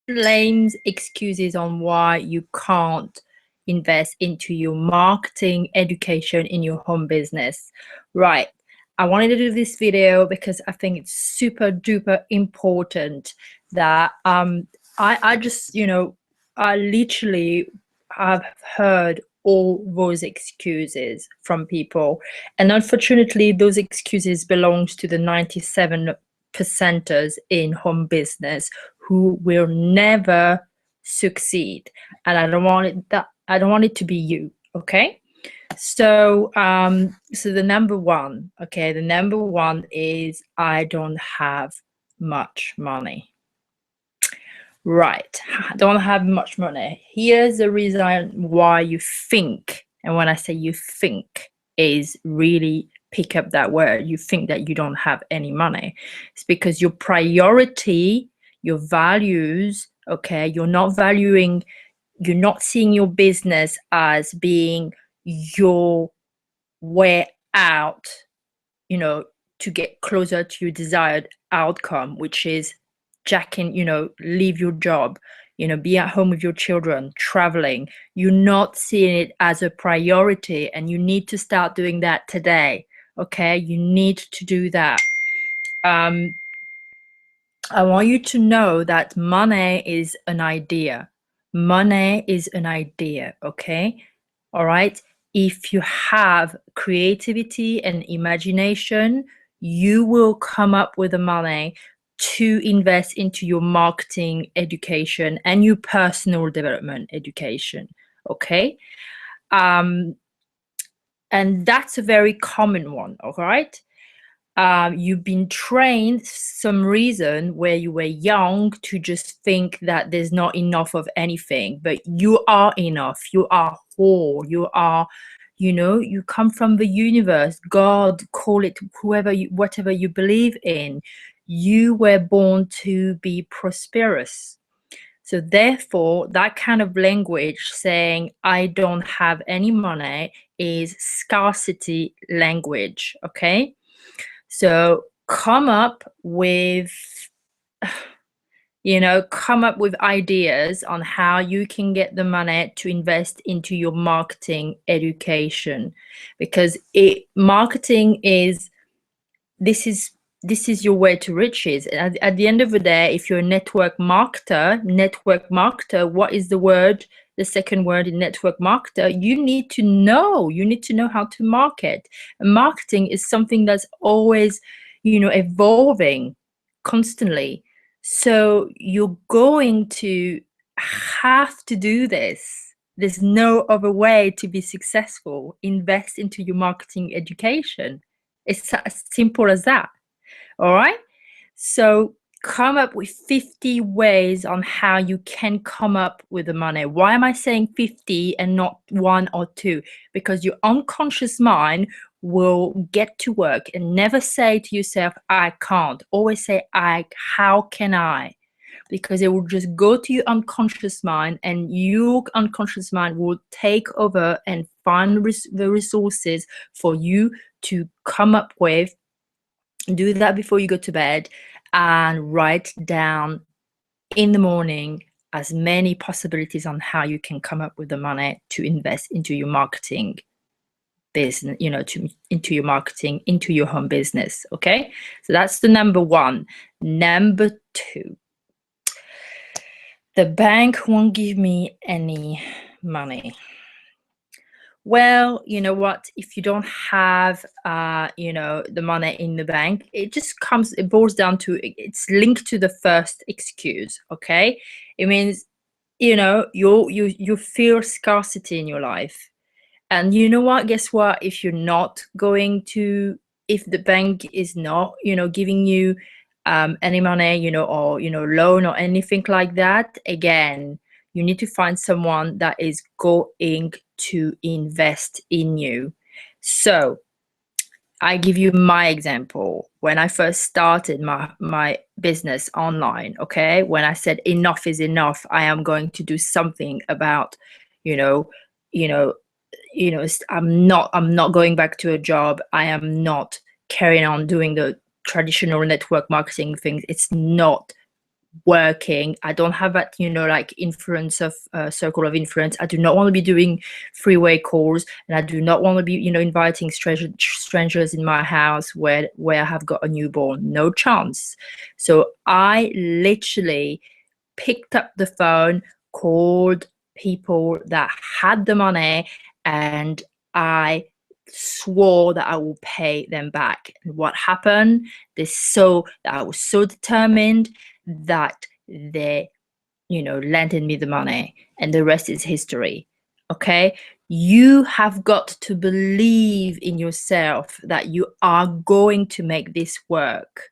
lame excuses on why you can't invest into your marketing education in your home business. Right. I wanted to do this video because I think it's super duper important that I just, I literally have heard all those excuses from people, and unfortunately those excuses belongs to the 97 percenters in home business who will never succeed. And I don't want it to be you. Okay. So so the number one is I don't have much money. Right. I don't have much money. Here's the reason why you think, and when I say you think, is really pick up that word. You think that you don't have any money. It's because your priority, your values, okay, you're not seeing your business as being your way out, to get closer to your desired outcome, which is leave your job, be at home with your children, traveling. You're not seeing it as a priority, and you need to start doing that today. Okay, you need to do that. I want you to know that money is an idea. Money is an idea, okay? All right? If you have creativity and imagination, you will come up with the money to invest into your marketing education and your personal development education, okay? And that's a very common one, all right? You've been trained some reason where you were young to just think that there's not enough of anything, but you are enough. You are whole. You are, you come from the universe, God, call it whatever you believe in. You were born to be prosperous. So therefore, that kind of language saying, I don't have any money, is scarcity language, okay? So come up with ideas on how you can get the money to invest into your marketing education, because marketing is this is your way to riches. At the end of the day, if you're a network marketer, what is the second word in network marketer? You need to know how to market. And marketing is something that's always, evolving constantly. So you're going to have to do this. There's no other way to be successful. Invest into your marketing education. It's as simple as that. All right. So come up with 50 ways on how you can come up with the money. Why am I saying 50 and not 1 or 2? Because your unconscious mind will get to work and never say to yourself, I can't. Always say, how can I? Because it will just go to your unconscious mind, and your unconscious mind will take over and find the resources for you to come up with. Do that before you go to bed, and write down in the morning as many possibilities on how you can come up with the money to invest into your marketing business, into your marketing, into your home business. Okay, so that's the number one. Number two, the bank won't give me any money. Well, you know what? If you don't have, the money in the bank, it boils down to, it's linked to the first excuse. Okay, it means, you feel scarcity in your life, and you know what? Guess what? If the bank is not, giving you any money, or loan or anything like that, again, you need to find someone that is going to invest in you. So I give you my example. When I first started my business online, okay, when I said enough is enough, I am going to do something about, I'm not going back to a job. I am not carrying on doing the traditional network marketing things. It's not working. I don't have that, like influence of circle of influence. I do not want to be doing freeway calls, and I do not want to be, inviting strangers in my house where I have got a newborn. No chance. So I literally picked up the phone, called people that had the money, and I swore that I will pay them back. And what happened? That I was so determined that they, lended me the money, and the rest is history. Okay? You have got to believe in yourself that you are going to make this work.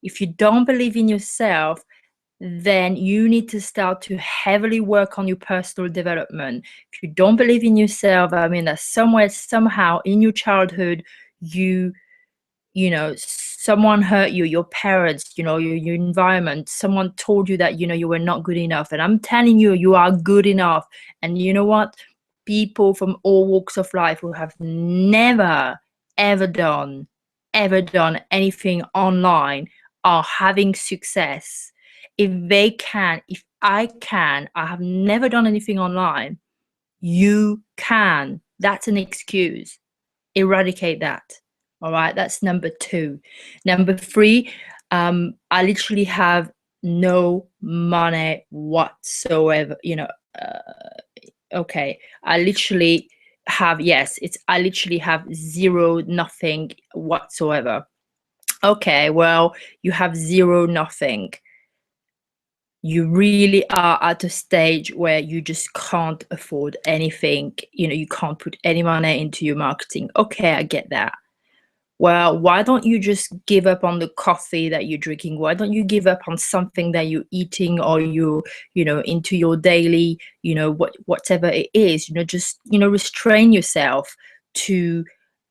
If you don't believe in yourself, then you need to start to heavily work on your personal development. If you don't believe in yourself, I mean, that somewhere, somehow in your childhood, someone hurt you, your parents, your environment, someone told you that, you were not good enough. And I'm telling you, you are good enough. And you know what? People from all walks of life who have never, ever done anything online are having success. If they can, if I can, I have never done anything online. You can. That's an excuse. Eradicate that. All right. That's number 2. Number 3, I literally have no money whatsoever. Okay. I literally have, I literally have zero, nothing whatsoever. Okay. Well, you have zero, nothing. You really are at a stage where you just can't afford anything. You can't put any money into your marketing. Okay, I get that. Well, why don't you just give up on the coffee that you're drinking? Why don't you give up on something that you're eating, or into your daily, whatever it is, just, restrain yourself to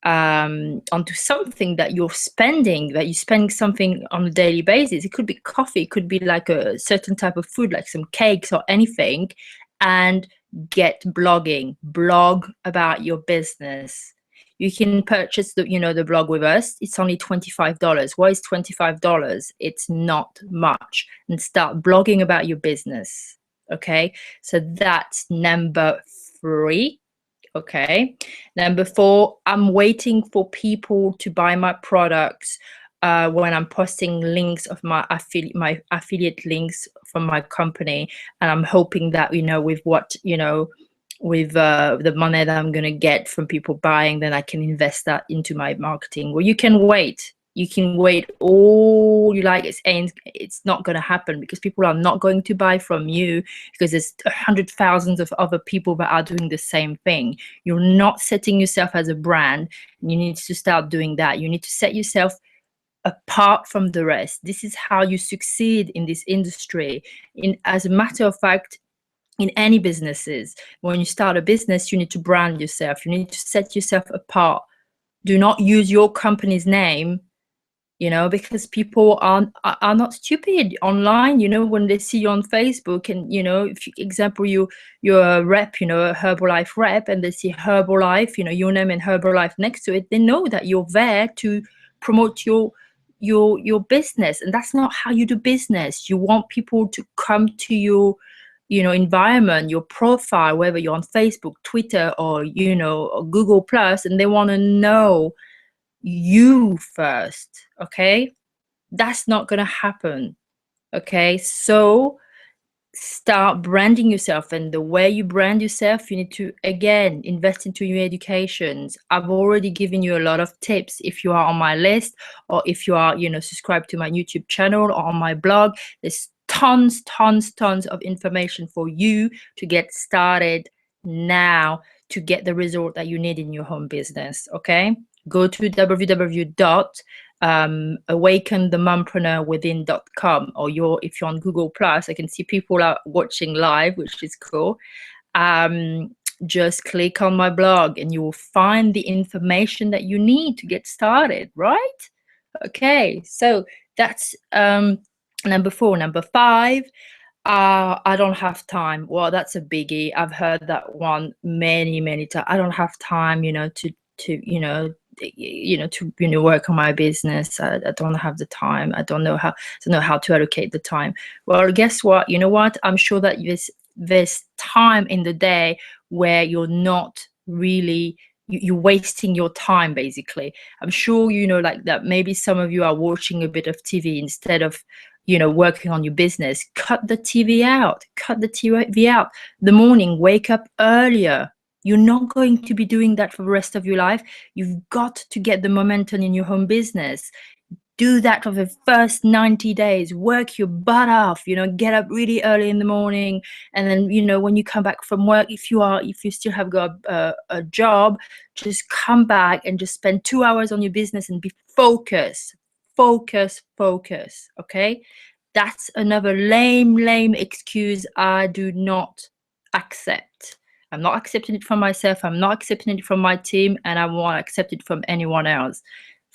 onto something that you're spending something on a daily basis. It could be coffee, it could be like a certain type of food, like some cakes or anything, and blog about your business. You can purchase the blog with us. It's only $25. Why is $25? It's not much. And start blogging about your business. Okay, so that's number 3. Okay. Number 4, I'm waiting for people to buy my products when I'm posting links of my affiliate links from my company. And I'm hoping that, with with the money that I'm going to get from people buying, then I can invest that into my marketing. Well, you can wait. You can wait all you like. It's not going to happen, because people are not going to buy from you, because there's 100,000 of other people that are doing the same thing. You're not setting yourself as a brand, and you need to start doing that. You need to set yourself apart from the rest. This is how you succeed in this industry. As a matter of fact, in any businesses, when you start a business, you need to brand yourself. You need to set yourself apart. Do not use your company's name, because people are not stupid online. When they see you on Facebook, and if example, you're a rep, a Herbalife rep, and they see Herbalife, your name and Herbalife next to it, they know that you're there to promote your business. And that's not how you do business. You want people to come to your environment, your profile, whether you're on Facebook, Twitter, or or Google Plus, and they want to know you first. Okay, that's not gonna happen. Okay, so start branding yourself, and the way you brand yourself, you need to again invest into your educations. I've already given you a lot of tips. If you are on my list, or if you are subscribed to my YouTube channel or on my blog, there's tons of information for you to get started now, to get the result that you need in your home business. Okay, go to www.awakenthemompreneur.com, or if you're on Google Plus, I can see people are watching live, which is cool. Just click on my blog and you will find the information that you need to get started, right? Okay, so that's number 4. Number 5, I don't have time. Well, that's a biggie. I've heard that one many times. I don't have time, to to work on my business. I don't have the time. I don't know how to allocate the time. Well, guess what? You know what? I'm sure that there's time in the day where you're not really, you're wasting your time, basically. I'm sure, like that maybe some of you are watching a bit of TV instead of, working on your business. Cut the TV out. Cut the TV out. The morning, wake up earlier. You're not going to be doing that for the rest of your life. You've got to get the momentum in your home business. Do that for the first 90 days. Work your butt off, get up really early in the morning. And then, when you come back from work, if you still have got a job, just come back and just spend 2 hours on your business and be focused. Focus. Okay? That's another lame excuse I do not accept. I'm not accepting it from myself. I'm not accepting it from my team, and I won't accept it from anyone else.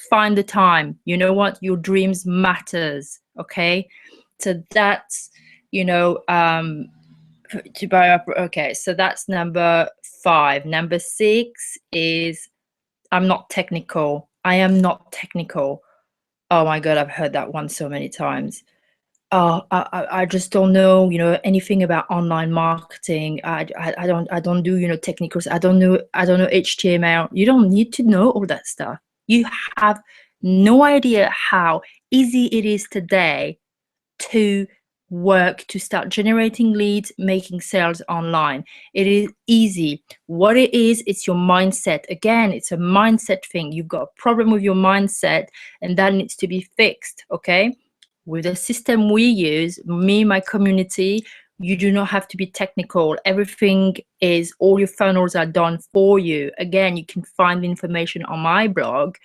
Find the time. You know what? Your dreams matters. Okay. So that's, to buy up. Okay. So that's number 5. Number 6 is I'm not technical. I am not technical. Oh my God. I've heard that one so many times. Oh, I just don't know, anything about online marketing. I don't do, technicals. I don't know HTML. You don't need to know all that stuff. You have no idea how easy it is today to start generating leads, making sales online. It is easy. What it is, it's your mindset. Again, it's a mindset thing. You've got a problem with your mindset, and that needs to be fixed, okay? With the system we use, me, my community, you do not have to be technical. Everything is, all your funnels are done for you. Again, you can find the information on my blog,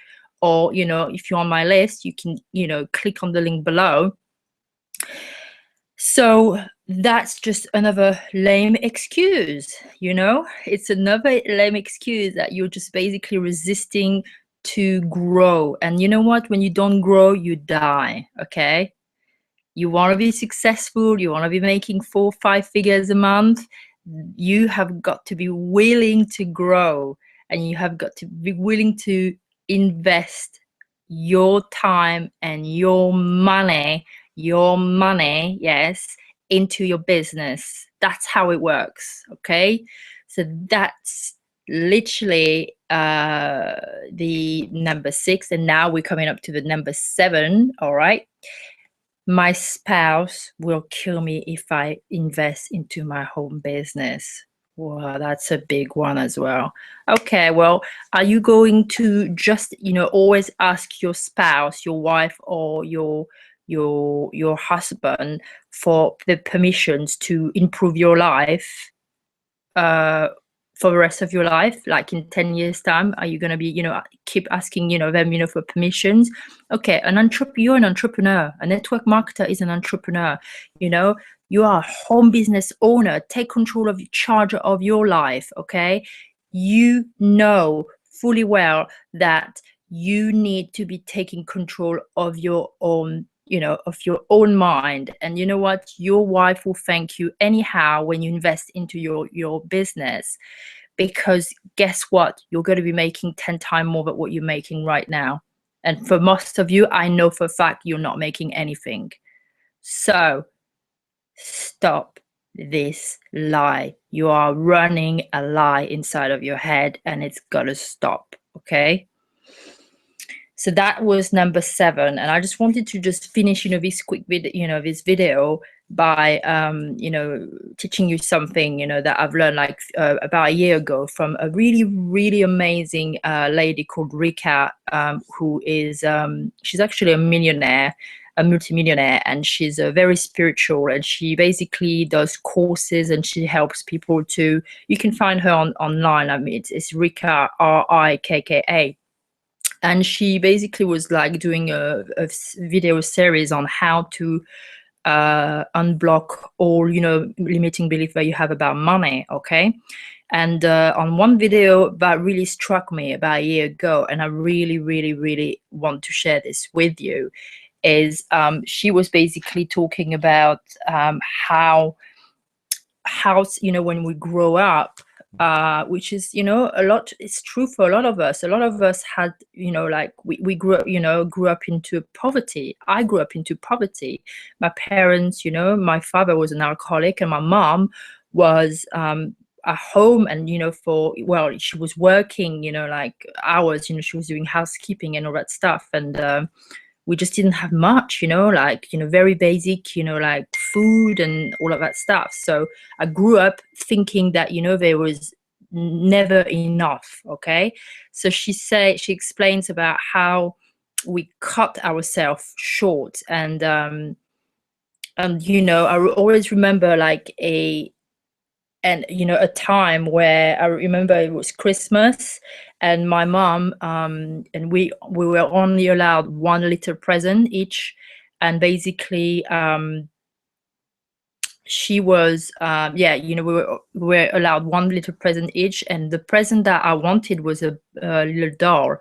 or, if you're on my list, you can, click on the link below. So that's just another lame excuse, It's another lame excuse that you're just basically resisting to grow. And you know what? When you don't grow, you die, okay? You want to be successful, you want to be making 4 or 5 figures a month, you have got to be willing to grow, and you have got to be willing to invest your time and your money, yes, into your business. That's how it works, okay? So that's literally the number 6, and now we're coming up to the number 7, all right? My spouse will kill me if I invest into my home business. Wow, that's a big one as well. Okay, well, are you going to just, always ask your spouse, your wife, or your husband for the permissions to improve your life for the rest of your life? Like in 10 years time, are you going to be, keep asking, them, for permissions? Okay, you're an entrepreneur. A network marketer is an entrepreneur. You are a home business owner. Take control of charge of your life. Okay, you know fully well that you need to be taking control of your own, of your own mind. And you know what? Your wife will thank you anyhow when you invest into your business, because guess what? You're going to be making 10 times more than what you're making right now. And for most of you, I know for a fact you're not making anything. So stop this lie. You are running a lie inside of your head, and it's got to stop. Okay. So that was number 7, and I just wanted to just finish, this quick video, this video by, teaching you something, that I've learned like about a year ago from a really, really amazing lady called Rika, who is, she's actually a millionaire, a multimillionaire, and she's very spiritual, and she basically does courses, and she helps people to, you can find her online. I mean, it's Rika, Rikka. And she basically was like doing a video series on how to unblock all, limiting belief that you have about money, okay? And on one video that really struck me about a year ago, and I really, really, really want to share this with you, is she was basically talking about how, when we grow up, which is, you know, a lot. It's true for a lot of us. A lot of us had, you know, like we grew up, you know, grew up into poverty. I grew up into poverty. My parents, you know, my father was an alcoholic and my mom was at home, and, you know, for, well, she was working, you know, like hours, you know, she was doing housekeeping and all that stuff. And we just didn't have much, you know, like, you know, very basic, you know, like food and all of that stuff. So I grew up thinking that, you know, there was never enough. Okay. So she explains about how we cut ourselves short. And you know, always remember like and you know, a time where I remember it was Christmas, and my mom and we were only allowed one little present each. And basically she was yeah, you know, we were allowed one little present each, and the present that I wanted was a little doll.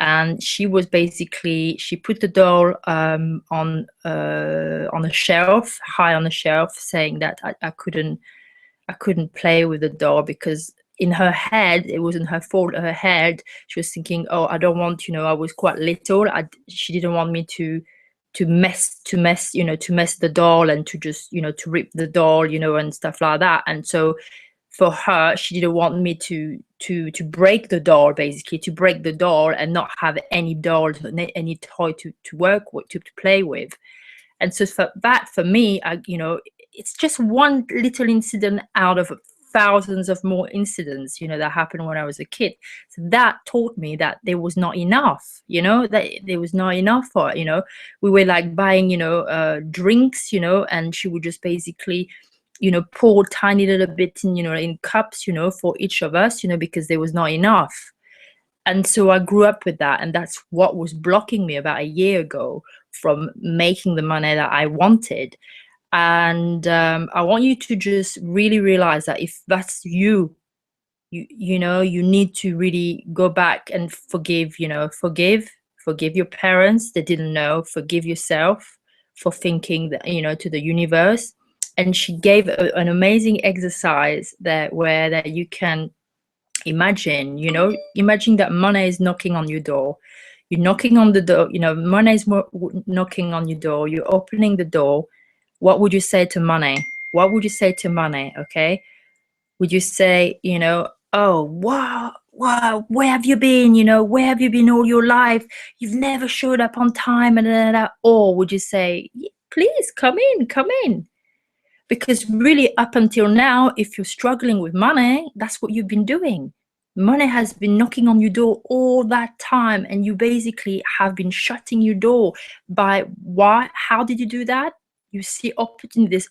And she was basically, she put the doll on a shelf, high on the shelf, saying that I couldn't play with the doll, because in her head, it wasn't her fault. Her head, she was thinking, "Oh, I don't want, you know, I was quite little. She didn't want me you know, to mess the doll, and to just, you know, to rip the doll, you know, and stuff like that." And so for her, she didn't want me to break the doll, basically to break the doll and not have any dolls, any toy to work with, to play with. And so for that, for me, you know, it's just one little incident out of thousands of more incidents, you know, that happened when I was a kid. So that taught me that there was not enough, you know, that there was not enough for, you know, we were like buying, you know, drinks, you know, and she would just basically, you know, pour tiny little bit in, you know, in cups, you know, for each of us, you know, because there was not enough. And so I grew up with that, and that's what was blocking me about a year ago from making the money that I wanted. And I want you to just really realize that if that's you know, you need to really go back and forgive, you know, forgive your parents, they didn't know, forgive yourself for thinking that, you know, to the universe. And she gave an amazing exercise that where that you can imagine, you know, imagine that money is knocking on your door. You're knocking on the door, you know, money is knocking on your door, you're opening the door. What would you say to money? What would you say to money? Okay. Would you say, you know, "Oh, wow, wow, where have you been? You know, where have you been all your life? You've never showed up on time," and that? Or would you say, "Please come in, come in"? Because really, up until now, if you're struggling with money, that's what you've been doing. Money has been knocking on your door all that time, and you basically have been shutting your door. By why? How did you do that? You see opportunities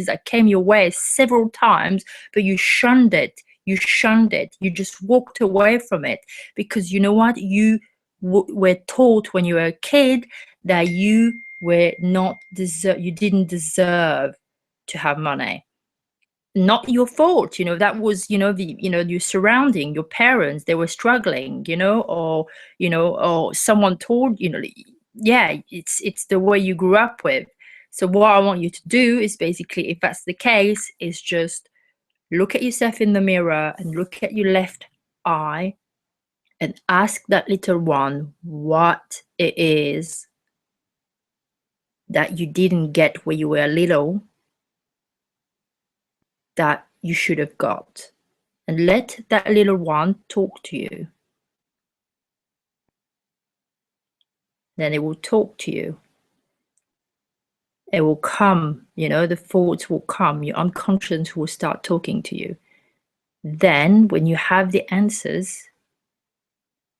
that came your way several times, but you shunned it. You shunned it. You just walked away from it, because you know what? You were taught when you were a kid that you didn't deserve to have money. Not your fault, you know, that was, you know, your surrounding, your parents, they were struggling, you know, or, you know, or someone told, you know, yeah, it's the way you grew up with. So what I want you to do is basically, if that's the case, is just look at yourself in the mirror and look at your left eye and ask that little one what it is that you didn't get when you were little that you should have got. And let that little one talk to you. Then it will talk to you. It will come, you know, the thoughts will come. Your unconscious will start talking to you. Then, when you have the answers,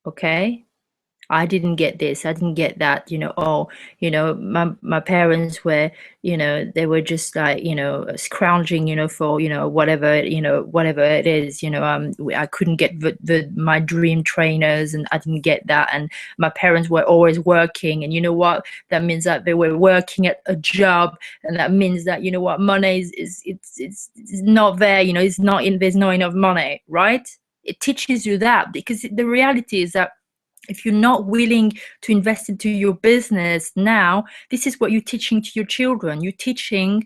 okay, I didn't get this, I didn't get that, you know, oh, you know, my parents were, you know, they were just like, you know, scrounging, you know, for, you know, whatever it is, you know, I couldn't get my dream trainers, and I didn't get that. And my parents were always working, and you know what? That means that they were working at a job, and that means that, you know what, money it's not there, you know, there's not enough money, right? It teaches you that, because the reality is that if you're not willing to invest into your business now, this is what you're teaching to your children. You're teaching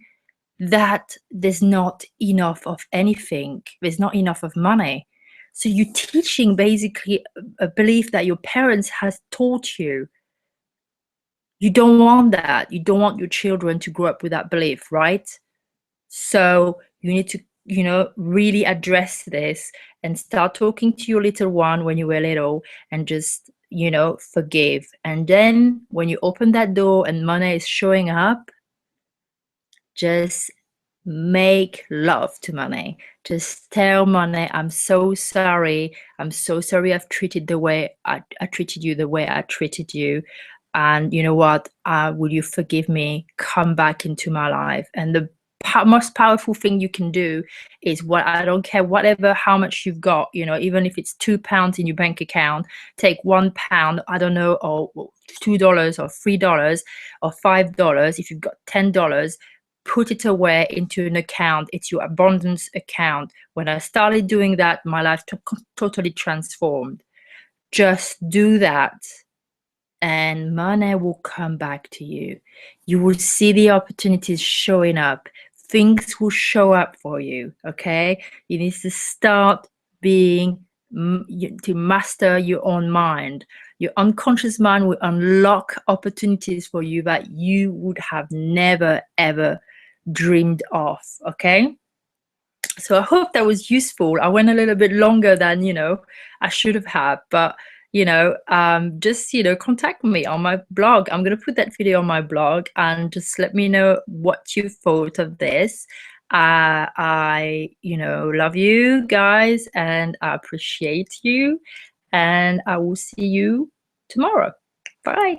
that there's not enough of anything, there's not enough of money. So you're teaching basically a belief that your parents has taught you. You don't want that. You don't want your children to grow up with that belief, right? So you need to, really address this and start talking to your little one when you were little, and just, forgive. And then when you open that door and money is showing up, just make love to money. Just tell money, I'm so sorry. I'm so sorry I've treated the way I treated you the way I treated you. And you know what? Will you forgive me? Come back into my life. And the most powerful thing you can do is, what I don't care, whatever, how much you've got, even if it's £2 in your bank account, take £1, I don't know, or $2 or $3 or $5. If you've got $10, put it away into an account. It's your abundance account. When I started doing that, my life totally transformed. Just do that, and money will come back to you. You will see the opportunities showing up. Things will show up for you. Okay, you need to start being to master your own mind. Your unconscious mind will unlock opportunities for you that you would have never ever dreamed of. Okay, so I hope that was useful. I went a little bit longer than I should have had, but just contact me on my blog. I'm going to put that video on my blog, and just let me know what you thought of this. I love you guys, and I appreciate you, and I will see you tomorrow. Bye.